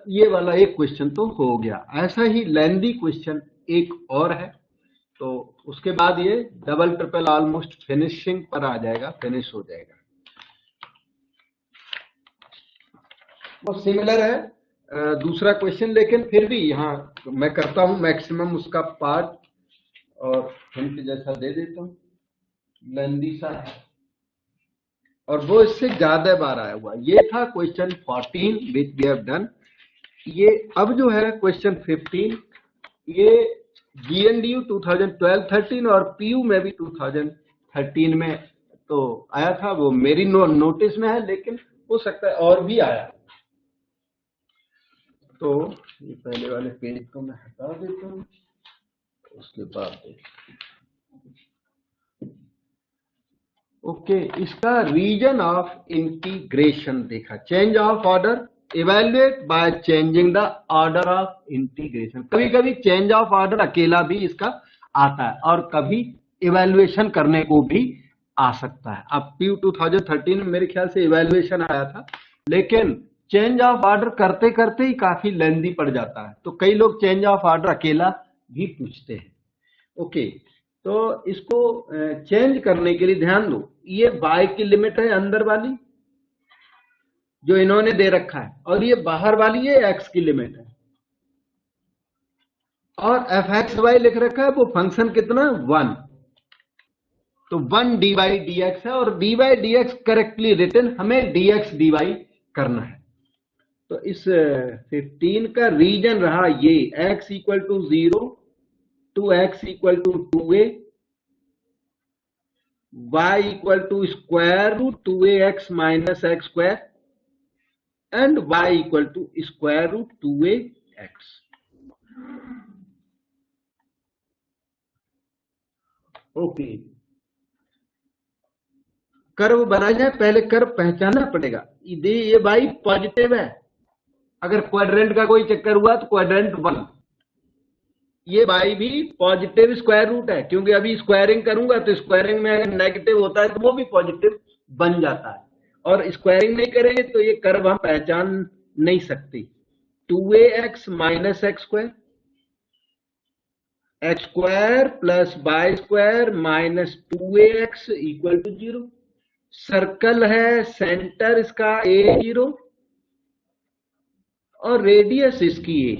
ये वाला एक क्वेश्चन तो हो गया, ऐसा ही लेंदी क्वेश्चन एक और है, तो उसके बाद ये डबल ट्रिपल ऑलमोस्ट फिनिशिंग पर आ जाएगा, फिनिश हो जाएगा। वो सिमिलर है दूसरा क्वेश्चन, लेकिन फिर भी यहाँ मैं करता हूँ मैक्सिमम उसका पार्ट और हिंट जैसा दे देता हूँ, लेंदी सा है और वो इससे ज्यादा बार आया हुआ। ये था question 14 which we have done. ये अब जो है क्वेश्चन 15, ये GNDU 2012-13 और PU में भी 2013 में तो आया था, वो मेरी नोटिस में है, लेकिन हो सकता है और भी आया। तो ये पहले वाले पेज को मैं हटा देता हूँ, उसके बाद ओके, इसका रीजन ऑफ इंटीग्रेशन देखा, change of order, evaluate by changing the order of integration. कभी कभी चेंज ऑफ ऑर्डर अकेला भी इसका आता है और कभी इवेल्युएशन करने को भी आ सकता है। अब PU 2013 में मेरे ख्याल से इवेल्युएशन आया था, लेकिन चेंज ऑफ ऑर्डर करते करते ही काफी लेंदी पड़ जाता है, तो कई लोग चेंज ऑफ ऑर्डर अकेला भी पूछते हैं। ओके, तो इसको चेंज करने के लिए ध्यान दो, ये y की लिमिट है अंदर वाली जो इन्होंने दे रखा है, और ये बाहर वाली ये x की लिमिट है, और fxy लिख रखा है, वो फंक्शन कितना 1, तो 1 dy dx है, और dy dx करेक्टली रिटन, हमें dx dy करना है। तो इस 15 का रीजन रहा ये x equal to 0 to x equal to 2a, y equal to square root 2ax minus x square and y equal to square root 2ax। Okay, curve बनाया जाए, पहले कर्व पहचानना पड़ेगा। ये y पॉजिटिव है, अगर क्वाड्रेंट का कोई चक्कर हुआ तो क्वाड्रेंट 1, ये y भी पॉजिटिव स्क्वायर रूट है, क्योंकि अभी स्क्वायरिंग करूंगा तो स्क्वायरिंग में अगर नेगेटिव होता है तो वो भी पॉजिटिव बन जाता है, और स्क्वायरिंग नहीं करेंगे तो ये कर्व हम पहचान नहीं सकते। 2ax minus x square, x square plus y square minus 2ax equal to 0। Circle है, सेंटर इसका a0 और रेडियस इसकी a,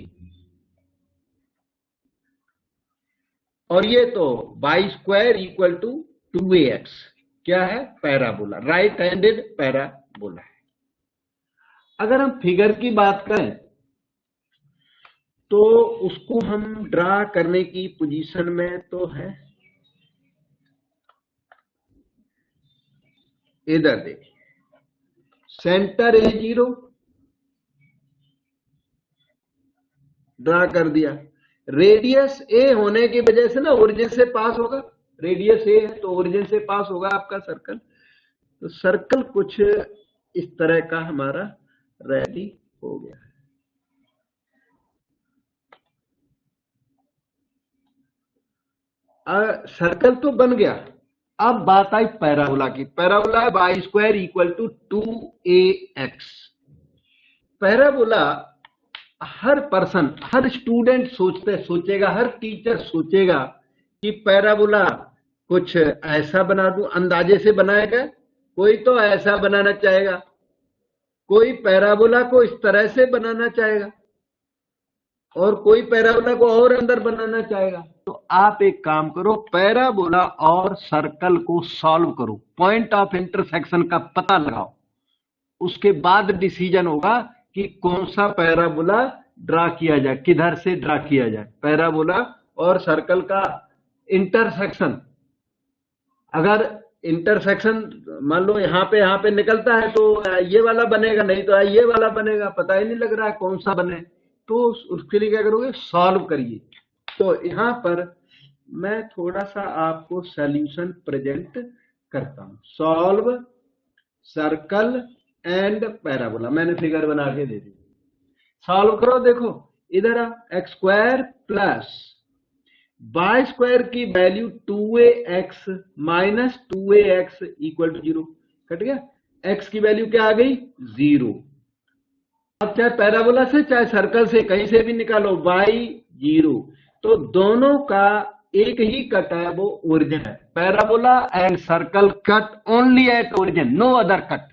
और ये तो y square equal to 2ax क्या है, पैराबोला, राइट हैंडेड पैराबोला है। अगर हम फिगर की बात करें तो उसको हम ड्रा करने की पोजीशन में तो है, इधर देखिए, सेंटर a0 ड्रा कर दिया, रेडियस a होने की वजह से ना ओरिजिन से पास होगा, रेडियस a है तो ओरिजिन से पास होगा आपका सर्कल, तो सर्कल कुछ इस तरह का हमारा रेडी हो गया है। सर्कल तो बन गया, अब बात आई पैराबोला की। पैराबोला है y square equal to 2ax। Parabola हर पर्सन, हर स्टूडेंट सोचेगा, हर टीचर सोचेगा कि पैराबोला कुछ ऐसा बना दूं, अंदाजे से बनाएगा, कोई तो ऐसा बनाना चाहेगा, कोई पैराबोला को इस तरह से बनाना चाहेगा, और कोई पैराबोला को और अंदर बनाना चाहेगा। तो आप एक काम करो, पैराबोला और सर्कल को सॉल्व करो, पॉइंट ऑफ इंटरसेक्शन का पता लगाओ, उसके बाद डिसीजन होगा कि कौन सा पैराबोला ड्रा किया जाए, किधर से ड्रा किया जाए। पैराबोला और सर्कल का इंटरसेक्शन, अगर इंटरसेक्शन मान लो यहाँ पे निकलता है तो ये वाला बनेगा, नहीं तो ये वाला बनेगा, पता ही नहीं लग रहा है कौन सा बने, तो उसके लिए क्या करोगे, सॉल्व करिए। तो यहाँ पर मैं थोड़ा सा आपको सॉल्यूशन प्रेजेंट करता हूं, सॉल्व सर्कल एंड पैराबोला, मैंने फिगर बना के दे दी, सॉल्व करो। देखो इधर x square plus y square की value 2ax minus 2ax equal to 0, cut गया, x की वैल्यू क्या आ गई 0। अब चाहे पैराबोला से चाहे सर्कल से कहीं से भी निकालो, y 0, तो दोनों का एक ही कट है, वो ओरिजिन है। Parabola and circle cut only at origin, no other cut.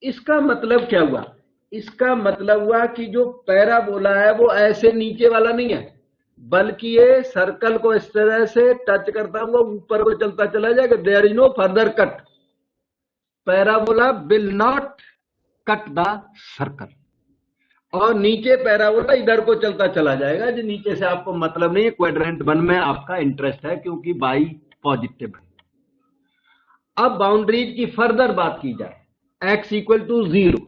इसका मतलब क्या हुआ, इसका मतलब हुआ कि जो पैराबोला है वो ऐसे नीचे वाला नहीं है, बल्कि ये सर्कल को इस तरह से टच करता हुआ ऊपर को चलता चला जाएगा। There is no further cut, parabola will not cut the circle. और नीचे पैराबोला इधर को चलता चला जाएगा, जो नीचे से आपको मतलब नहीं है, क्वाड्रेंट 1 में आपका इंटरेस्ट है क्योंकि बाई पॉजिटिव है। अब बाउंड्रीज की फर्दर बात की जाए, x equal to 0,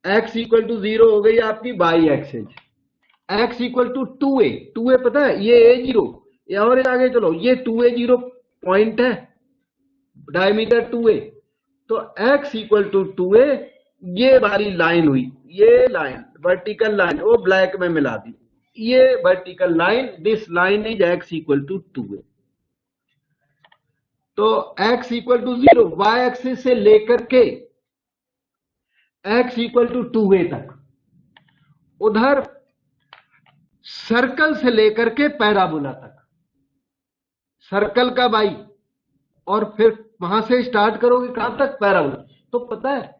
x equal to 0 हो गई आपकी y axis, x equal to 2a, 2a पता है ये a0, और आगे चलो ये 2a0 पॉइंट है, डायमीटर 2a, तो x इक्वल टू 2a, ये वाली लाइन हुई, ये लाइन वर्टिकल लाइन वो ब्लैक में मिला दी, ये vertical line, this line is x equal to 2a। तो x equal to 0 y axis से लेकर के x इक्वल टू 2a तक, उधर सर्कल से लेकर के पैराबोला तक, सर्कल का बाई, और फिर वहां से स्टार्ट करोगे कहां तक, पैराबोला। तो पता है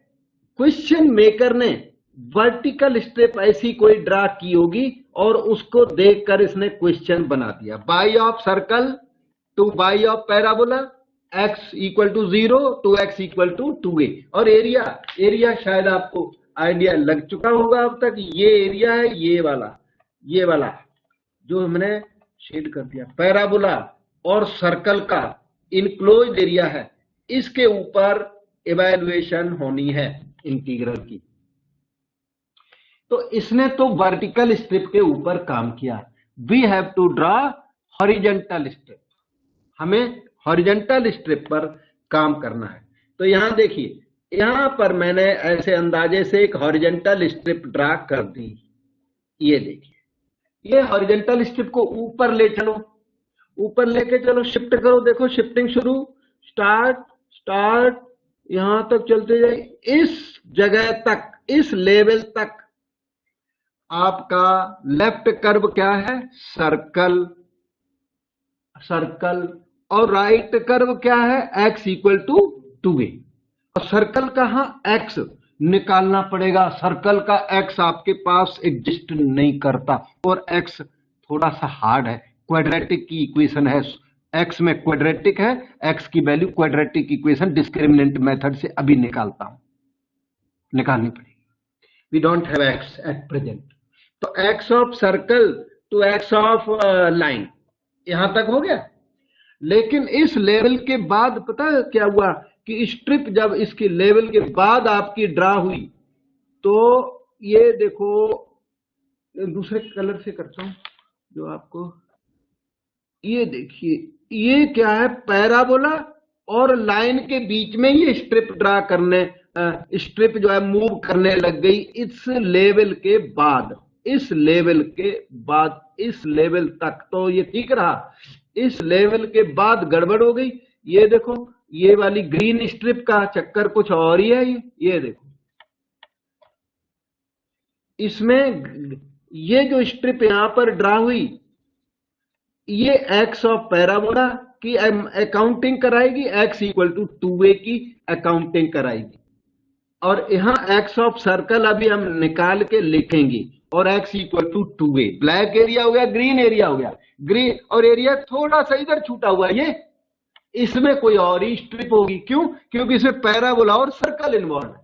क्वेश्चन मेकर ने वर्टिकल स्ट्रिप ऐसी कोई ड्रा की होगी और उसको देखकर इसने क्वेश्चन बना दिया, y of circle to y of parabola, x equal to 0 to x equal to 2a। और एरिया शायद आपको आइडिया लग चुका होगा अब तक, ये एरिया है, ये वाला जो हमने शेड कर दिया, पैराबोला और सर्कल का इनक्लोज्ड एरिया है, इसके ऊपर इवैल्यूएशन होनी है इंटीग्रल की। तो इसने तो वर्टिकल स्ट्रिप के ऊपर काम किया, we have to draw horizontal strip, हमें हॉरिजॉन्टल स्ट्रिप पर काम करना है। तो यहां देखिए, यहां पर मैंने ऐसे अंदाजे से एक हॉरिजॉन्टल स्ट्रिप ड्रा कर दी, ये देखिए, ये हॉरिजॉन्टल स्ट्रिप को ऊपर ले चलो, ऊपर लेके चलो, शिफ्ट करो, देखो शिफ्टिंग शुरू, स्टार्ट यहां तक चलते जाए, इस जगह तक, इस लेवल तक आपका लेफ्ट कर्व क्या है, सर्कल, और राइट कर्व क्या है, x इक्वल टू 2a। और सर्कल कहां, x निकालना पड़ेगा, सर्कल का x आपके पास एग्जिस्ट नहीं करता, और x थोड़ा सा हार्ड है, क्वाड्रेटिक की इक्वेशन है, x में क्वाड्रेटिक है, x की value quadratic equation discriminant method से अभी निकालता हूं, निकालनी पड़ेगी, we don't have x at present. तो x of circle to x of line यहां तक हो गया। लेकिन इस लेवल के बाद पता है क्या हुआ कि स्ट्रिप जब इसकी लेवल के बाद आपकी ड्रा हुई, तो ये देखो, दूसरे कलर से करता हूं जो आपको, ये देखिए, ये क्या है, पैराबोला और लाइन के बीच में ये स्ट्रिप ड्रा करने, स्ट्रिप जो है मूव करने लग गई इस लेवल के बाद, इस लेवल के बाद, इस लेवल तक तो ये ठीक रहा, इस लेवल के बाद गड़बड़ हो गई। ये देखो, ये वाली ग्रीन स्ट्रिप का चक्कर कुछ और ही है, ये देखो, इसमें ये जो स्ट्रिप यहां पर ड्रा हुई, ये x ऑफ पैराबोला की अकाउंटिंग कराएगी, x इक्वल टू 2a की अकाउंटिंग कराएगी, और यहां x ऑफ सर्कल अभी हम निकाल के लिखेंगे, और x equal to 2a, black area हो गया, ग्रीन एरिया हो गया, ग्रीन और एरिया थोड़ा सा इधर छूटा हुआ है, ये इसमें कोई और ही स्ट्रिप होगी, क्यों, क्योंकि इसमें पैराबोला और सर्कल इन्वॉल्व है।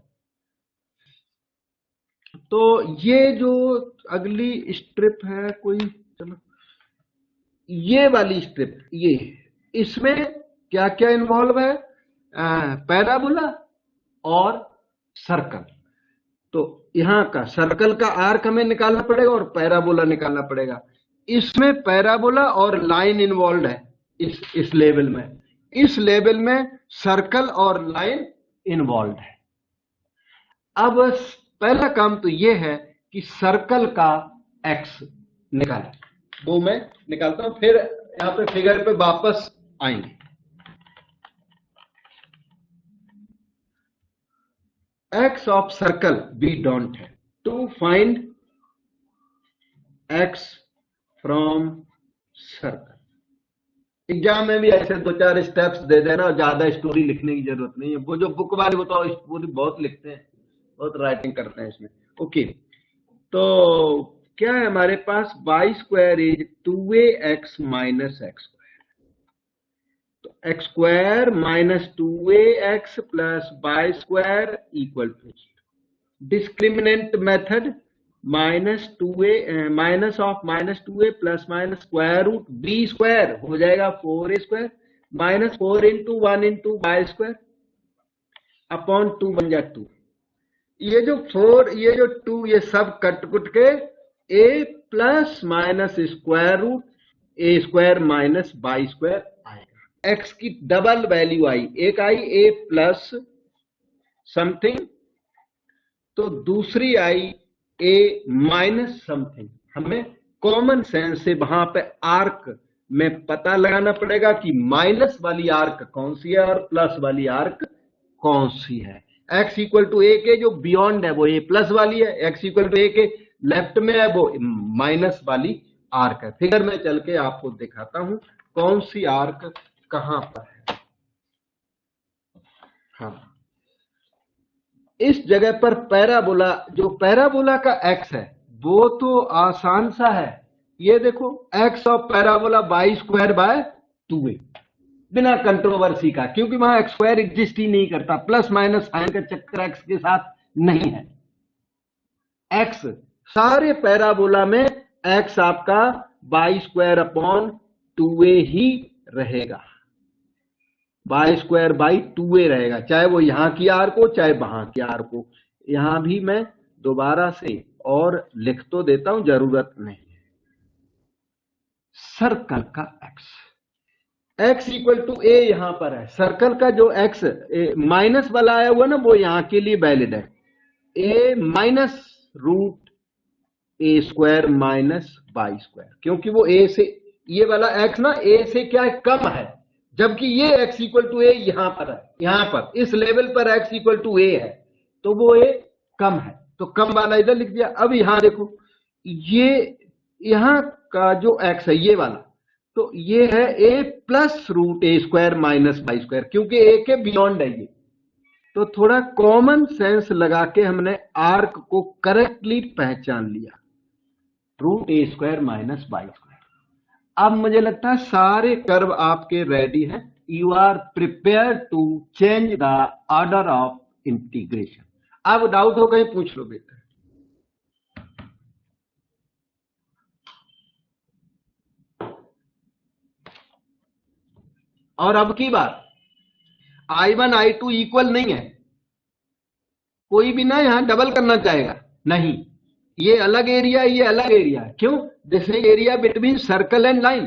तो ये जो अगली स्ट्रिप है कोई, चलो ये वाली स्ट्रिप, ये इसमें क्या क्या इन्वॉल्व है, पैराबोला और सर्कल। तो यहां का सर्कल का आर्क हमें निकालना पड़ेगा और पैराबोला निकालना पड़ेगा, इसमें पैराबोला और लाइन इन्वॉल्व है, इस लेवल में, इस लेवल में सर्कल और लाइन इन्वॉल्व है। अब पहला काम तो ये है कि सर्कल का x निकालें, वो मैं निकालता हूं, फिर यहां पे फिगर पे वापस आएंगे। x of circle we don't है, to find x from circle. Exam में भी ऐसे 2-4 स्टेप्स दे देना, ज्यादा स्टोरी लिखने की जरूरत नहीं है, वो जो बुक वाले वो तो स्टोरी बहुत लिखते हैं, बहुत राइटिंग करते हैं इसमें, ओके, तो क्या है हमारे पास y square is 2ax minus x square, तो x square minus 2ax plus y square equal to discriminant method minus of minus 2a plus minus square root b square हो जाएगा 4a square minus 4 into 1 into y square upon 2 बन जा 2। ये जो 4 ये जो 2 ये सब कट कुट के a plus minus square root a square minus y square आएगा। x की डबल वैल्यू आई, एक आई a प्लस समथिंग, तो दूसरी आई a माइनस समथिंग। हमें कॉमन सेंस से वहां पे आर्क में पता लगाना पड़ेगा कि माइनस वाली आर्क कौन सी है और प्लस वाली आर्क कौन सी है। x इक्वल टू a के जो बियॉन्ड है वो a प्लस वाली है, x इक्वल टू a के लेफ्ट में है वो माइनस वाली आर्क है। फिगर में चल के आपको दिखाता हूं कौन सी आर्क कहां पर है। हाँ, इस जगह पर पैराबोला, जो पैराबोला का x है वो तो आसान सा है। ये देखो x of parabola y square by 2a, बिना कंट्रोवर्सी का, क्योंकि वहां एक्स स्क्वायर एग्जिस्ट ही नहीं करता, प्लस माइनस साइन का चक्कर एक्स के साथ नहीं है। एक्स सारे पैराबोला में एक्स आपका वाई स्क्वायर अपॉन 2a ही रहेगा, वाई स्क्वायर बाई 2a रहेगा, चाहे वो यहां की आर्क हो चाहे वहां की आर्क हो। यहां भी मैं दोबारा से और लिख तो देता हूं, जरूरत नहीं है। सर्कल का x इक्वल टू a यहां पर है, सर्कल का जो x माइनस वाला आया हुआ ना वो यहां के लिए वैलिड है, a minus root a square minus y square, क्योंकि वो a से, ये वाला x ना a से क्या है, कम है, जबकि ये x इक्वल टू a यहां पर है, यहां पर इस लेवल पर x इक्वल टू a है, तो वो a कम है, तो कम वाला इधर लिख दिया। अब यहां देखो, ये यहां का जो x है ये वाला, तो ये है a plus root a square minus y square, क्योंकि a के बियॉन्ड है ये। तो थोड़ा कॉमन सेंस लगा के हमने आर्क को करेक्टली पहचान लिया, root a square minus y square. अब मुझे लगता है सारे कर्व आपके रेडी हैं, you are prepare to change the order of integration. अब डाउट हो कहीं पूछ लो बेटा। और अब की बात, I1 I2 इक्वल नहीं है, कोई भी ना यहां डबल करना चाहेगा, नहीं, ये अलग एरिया, ये अलग एरिया। क्यों? This is area between circle and line,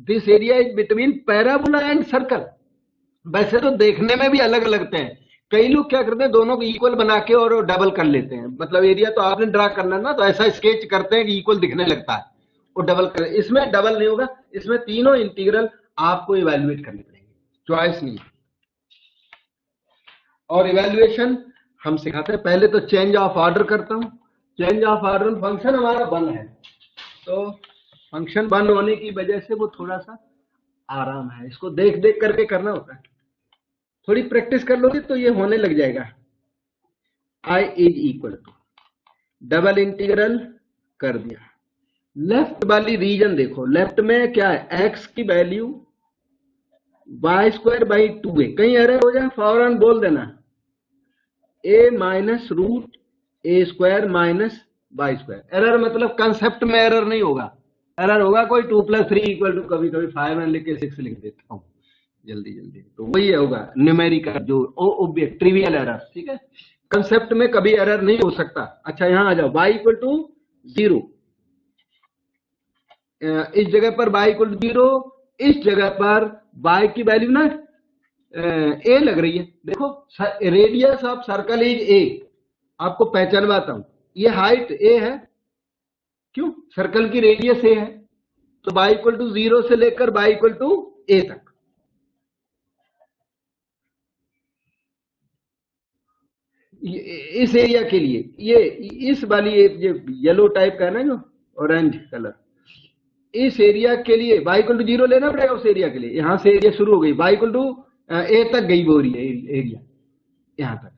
this area is between parabola and circle. वैसे तो देखने में भी अलग लगते हैं, कई लोग क्या करते हैं दोनों को इक्वल बना के और डबल कर लेते हैं, मतलब एरिया तो आपने ड्रा करना ना, तो ऐसा स्केच करते हैं कि इक्वल दिखने लगता है, वो डबल कर। इसमें डबल नहीं होगा, इसमें तीनों इंटीग्रल आपको इवेल्युएट करने पड़ेंगे, चॉइस नहीं। और इवेल्युएशन हम सिखाते हैं, पहले तो चेंज ऑफ ऑर्डर करता हूं। चेंज ऑफ ऑर्डर, फंक्शन हमारा 1 है, तो फंक्शन 1 होने की वजह से वो थोड़ा सा आराम है, इसको देख देख करके करना होता है, थोड़ी प्रैक्टिस कर लोगे तो ये होने लग जाएगा। I is equal to double integral कर दिया, लेफ्ट वाली रीजन देखो, लेफ्ट में क्या है, x की value Y square by 2a, कहीं एरर हो जाए फौरन बोल देना, a minus root a square minus y square. Error मतलब कंसेप्ट में एरर नहीं होगा, एरर होगा कोई 2 + 3 इक्वल टू, कभी कभी 5 में लिख के 6 लिख देता हूं जल्दी जल्दी, तो वही होगा न्यूमेरिकल जो ट्रिवियल एरर, ठीक है। कंसेप्ट में कभी एरर नहीं हो सकता। अच्छा यहां आ जाओ, y इक्वल टू 0, इस जगह पर y इक्वल टू 0, इस जगह पर y की वैल्यू ना a लग रही है, देखो radius of circle is a, आपको पहचानवाता हूं, ये हाइट a है, क्यों, सर्कल की रेडियस a है, तो y इक्वल टू 0 से लेकर y इक्वल टू a तक। इस एरिया के लिए ये इस वाली ये येलो टाइप का है ना, जो ऑरेंज कलर, इस एरिया के लिए y इक्वल टू 0 लेना पड़ेगा उस एरिया के लिए। यहां से एरिया शुरू हो गई, y इक्वल टू a तक गई वो एरिया, यहां तक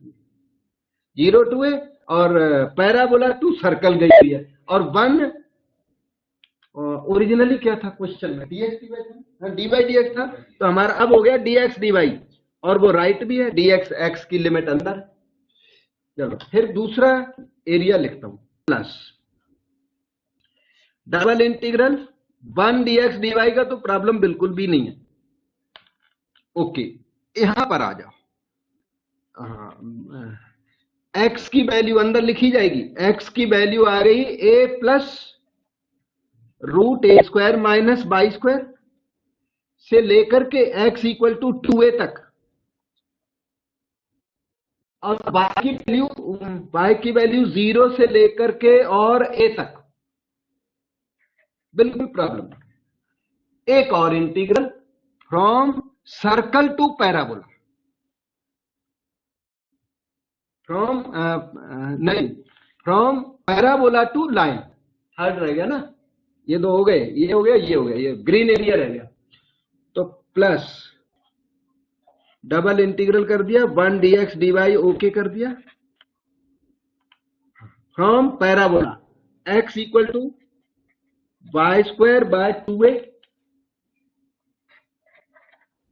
0 to a, और पैराबोला टू सर्कल गई हुई है, और 1 ओरिजिनली क्या था क्वेश्चन में, dx dy था, dy dx था, तो हमारा अब हो गया dx dy, और वो राइट भी है, dx x की लिमिट अंदर है। चलो फिर दूसरा एरिया लिखता हूं, plus double integral 1 dx dy का तो प्रॉब्लम बिल्कुल भी नहीं है। ओके, यहां पर आ जाओ, x की वैल्यू अंदर लिखी जाएगी, x की वैल्यू आ गई a plus root a square minus by square से लेकर के x इक्वल टू 2a तक, और y की वैल्यू 0 से लेकर के और a तक, बिल्कुल प्रॉब्लम। एक और integral from circle to parabola, from parabola to line, third रह गया ना, ये दो हो गए, ये हो गया, ये हो गया, ये ग्रीन एरिया रह गया। तो प्लस डबल इंटीग्रल कर दिया, 1 dx dy ओके कर दिया, from parabola x equal to y square by 2a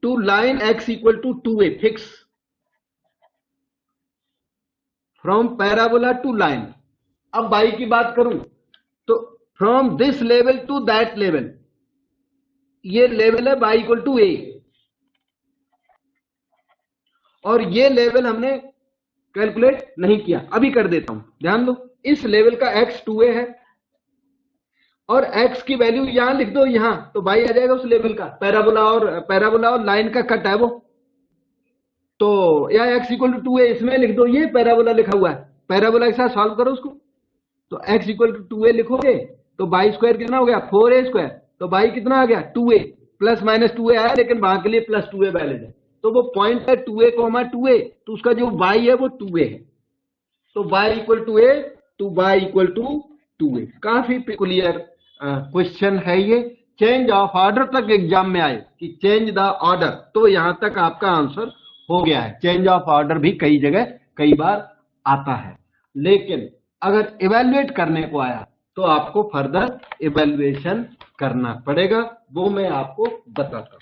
to line x equal to 2a fix, from parabola to line. अब बाई की बात करूं तो from this level to that level, ये लेवल है y इक्वल टू a, और ये लेवल हमने कैलकुलेट नहीं किया, अभी कर देता हूं, ध्यान दो। इस लेवल का x 2a है, और x की वैल्यू यहां लिख दो, यहां तो y आ जाएगा उस लेवल का, पैराबोला और लाइन का कट है वो, तो या x इक्वल टू 2a इसमें लिख दो, ये पैराबोला लिखा हुआ है, पैराबोला के साथ सॉल्व करो उसको, तो x इक्वल टू 2a लिखोगे तो बाई स्क्वायर कितना हो गया 4a स्क्वायर, तो बाई कितना आ गया 2a, प्लस माइनस 2a आया, लेकिन वहां के लिए प्लस 2a वैलिड है, तो वो पॉइंट है 2a, 2a, तो उसका जो y है वो 2a है, तो y equal to a to y equal to 2a। काफी पिकुलियर क्वेश्चन है ये, चेंज ऑफ ऑर्डर तक एग्जाम में आए कि चेंज द ऑर्डर, तो यहां तक आपका आंसर हो गया है। चेंज ऑफ ऑर्डर भी कई जगह कई बार आता है, लेकिन अगर इवेल्युएट करने को आया तो आपको फर्दर इवेल्युएशन करना पड़ेगा, वो मैं आपको बताता हूं।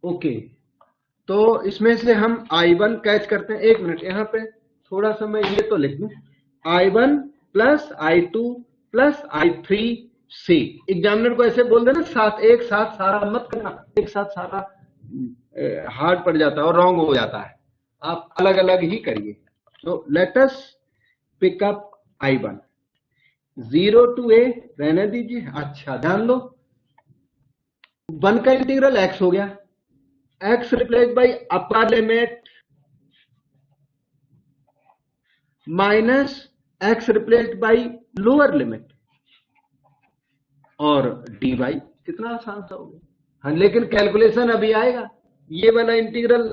ओके, तो इसमें से हम I1 कैच करते हैं। एक मिनट, यहाँ पे थोड़ा सा मैं ये तो लिख दूं, I1 plus I2 plus I3 से, एग्जामिनर को ऐसे बोल देना साथ, एक साथ सारा मत करना, एक साथ सारा हार्ड पड़ जाता है और रॉन्ग हो जाता है, आप अलग अलग ही करिए। तो let us pick up I1, 0 to a रहने दीजिए। अच्छा ध्यान दो, 1 का इंटीग्रल x हो गया, x replace by upper limit minus x replace by lower limit, और dy कितना आसान सा हो गया। हाँ, लेकिन कैलकुलेशन अभी आएगा, ये वाला इंटीग्रल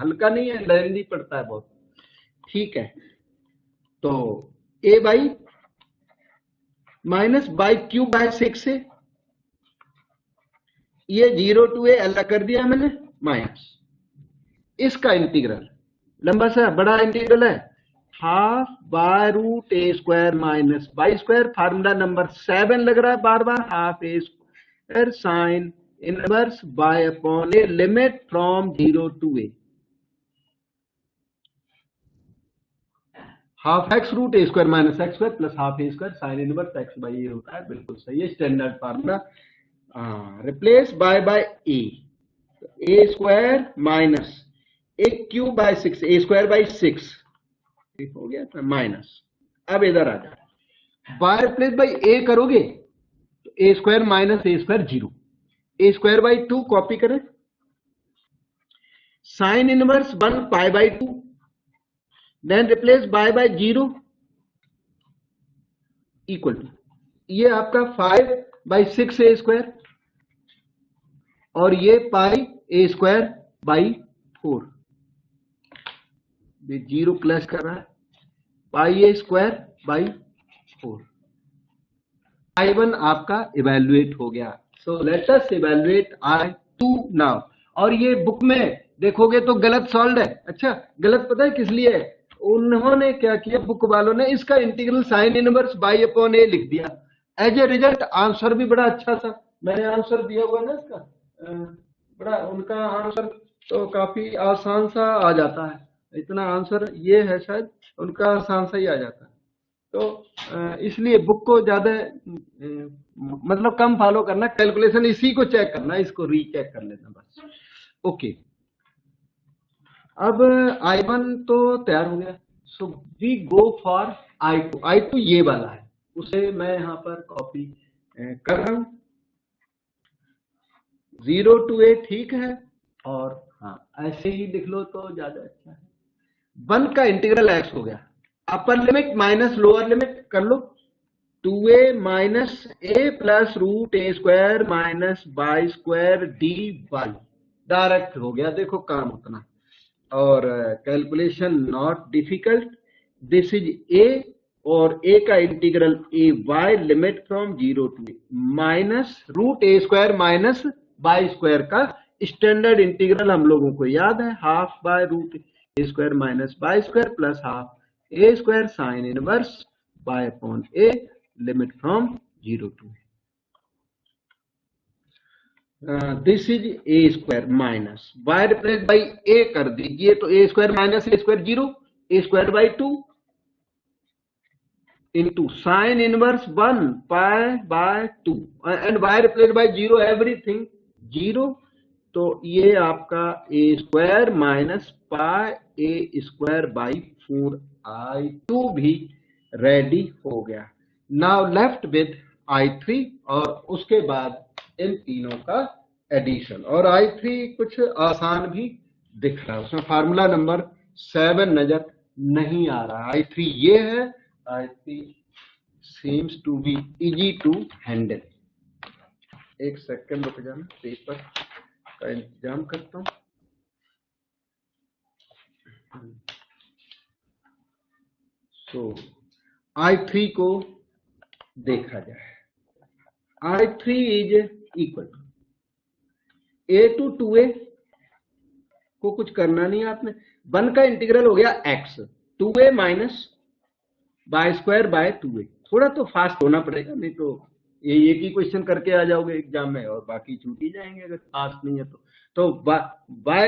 हल्का नहीं है, लेंदी पड़ता है बहुत, ठीक है। तो a by minus by cube by 6 से, ये 0 टू a अलग कर दिया मैंने, माइनस इसका इंटीग्रल लंबा सा बड़ा इंटीग्रल है, half bye root a square minus by square, formula number 7 लग रहा है बार बार, half a square sine inverse by upon a limit from 0 to a, half x root a square minus x square plus half a square sine inverse x by a होता है, बिल्कुल सही है, standard formula. Replace by a square minus a cube by 6, a square by 6 हो गया था माइनस। अब इधर आ जाए, बाय रिप्लेस बाई ए करोगे तो a square minus a square 0, a square by 2 copy करें, sine inverse 1 pi by 2, then replace by 0 equal to, ये आपका 5 बाई 6 ए स्क्वायर, और ये पाई ए स्क्वायर बाई 4, ये 0 प्लस कर रहा है, पाई ए स्क्वायर बाई 4। I1 आपका इवेल्युएट हो गया। So let us evaluate I2 now. और ये बुक में देखोगे तो गलत सॉल्व है। अच्छा, गलत पता है किस लिए है? उन्होंने क्या किया, बुक वालों ने इसका integral sine inverse by upon a लिख दिया। एज ए रिजल्ट आंसर भी बड़ा अच्छा सा, मैंने आंसर दिया हुआ है ना इसका, बड़ा उनका आंसर तो काफी आसान सा आ जाता है। इतना आंसर ये है, शायद उनका आसान सा ही आ जाता है। तो इसलिए बुक को ज्यादा मतलब कम फॉलो करना, कैलकुलेशन इसी को चेक करना, इसको रीचेक कर लेना बस। ओके, अब I1 तो तैयार हो गया, so we go for I2। I2 ये वाला है, उसे मैं यहाँ पर कॉपी कर रहा हूं। 0 to a ठीक है, और हाँ ऐसे ही लिख लो तो ज्यादा अच्छा है। 1 का इंटीग्रल x हो गया, upper limit minus lower limit कर लो, 2a minus a plus root a square minus by square d y, direct हो गया, देखो काम उतना। और calculation not difficult, this is a, और a का integral a y limit from 0 to a minus root a square minus by square का स्टैंडर्ड इंटीग्रल हम लोगों को याद है, half bye root a square minus by square plus half a square sine inverse by upon a limit from 0 to this is a square minus y replace by a कर दीजिए, तो a square minus a square 0, a square by 2 into sine inverse 1 pi by 2 and y replace by 0, everything 0। तो ये आपका a square minus pi a square by 4I2 भी रेडी हो गया। नाउ लेफ्ट विथ I3, और उसके बाद इन तीनों का एडिशन। और I3 कुछ आसान भी दिख रहा है, उसमें फार्मूला नंबर 7 नजर नहीं आ रहा। I3 ये है, I3 seems to be easy to handle। एक सेकंड रुक जाना, पेपर का इंतजाम करता हूं। सो I3 को देखा जाए, I3 is equal to a to 2a को कुछ करना नहीं है आपने, 1 का इंटीग्रल हो गया x, 2a minus by square by 2a। थोड़ा तो फास्ट होना पड़ेगा, नहीं तो ये एक ही क्वेश्चन करके आ जाओगे एग्जाम में और बाकी छूट ही जाएंगे अगर फास्ट नहीं है तो by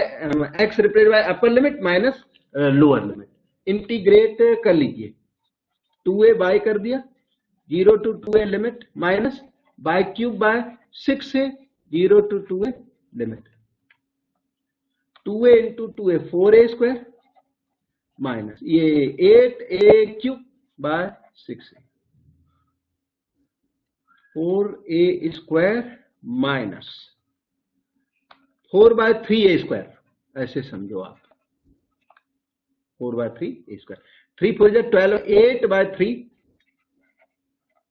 x replace by upper limit minus lower limit, integrate कर लीजिए, 2a बाय कर दिया, 0 to 2a limit minus y cube by 6 से 0 to 2a limit, 2a into 2a 4a square minus ये 8a cube by 6a, 4a square minus 4 by 3a square, ऐसे समझो आप, 4 by 3a square, 3 4 12, 8 by 3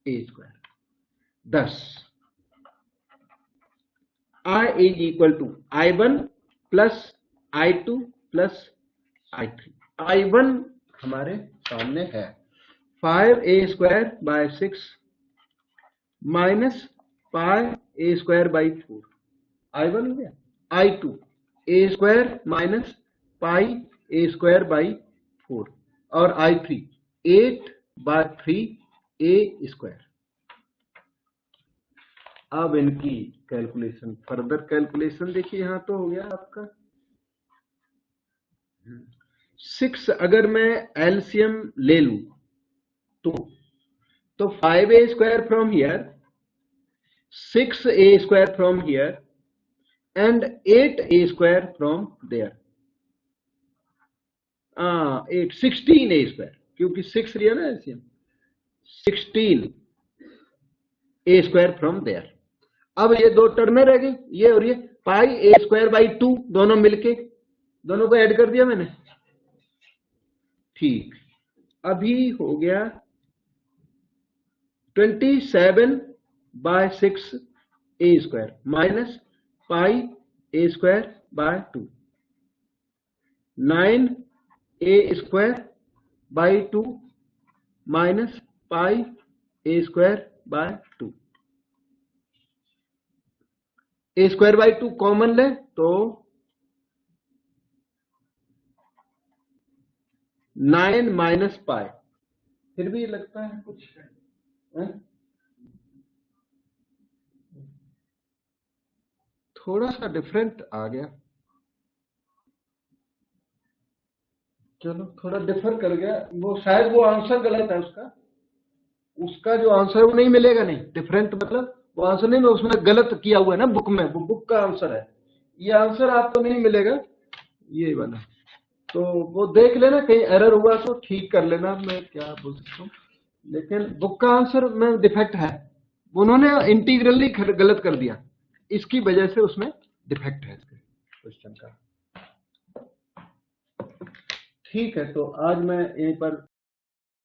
a square 10। I is equal to I1 plus I2 plus I3। I1 हमारे सामने है 5a square by 6 minus pi a square by 4, I1 हो गया। I2 a square minus pi a square by 4, और I3 8 बाय 3 ए स्क्वायर। अब इनकी कैलकुलेशन, फर्दर कैलकुलेशन देखिए, यहां तो हो गया आपका 6, अगर मैं एलसीएम ले लूं तो 5a square from here, 6a square from here and 8a square from there, 16a square, क्योंकि 6 लिया ना LCM, 16a square from there. अब ये दो टर्में रह गई, ये और ये, पाई ए स्क्वायर बाई 2, दोनों मिलके, दोनों को ऐड कर दिया मैंने, ठीक। अभी हो गया 27 by 6 a square minus pi a square by 2, 9 a square by 2 minus pi a square by 2, a square by 2 common ले तो 9 माइनस पाई, फिर भी लगता है कुछ है? थोड़ा सा डिफरेंट आ गया, चलो थोड़ा डिफर कर गया, वो शायद वो आंसर गलत है उसका, उसका जो आंसर है वो नहीं मिलेगा, नहीं डिफरेंट मतलब वो आंसर नहीं, उसमें गलत किया हुआ है ना बुक में, वो बुक का आंसर है, ये आंसर आपको नहीं मिलेगा ये वाला। तो वो देख लेना, कहीं एरर हुआ तो ठीक कर लेना, मैं क्या बोल सकता हूँ, लेकिन बुक का आंसर में डिफेक्ट है, उन्होंने इंटीग्रली गलत कर दिया, इसकी वजह से उसमें डिफेक्ट है इसके क्वेश्चन का। ठीक है, तो आज मैं यहीं पर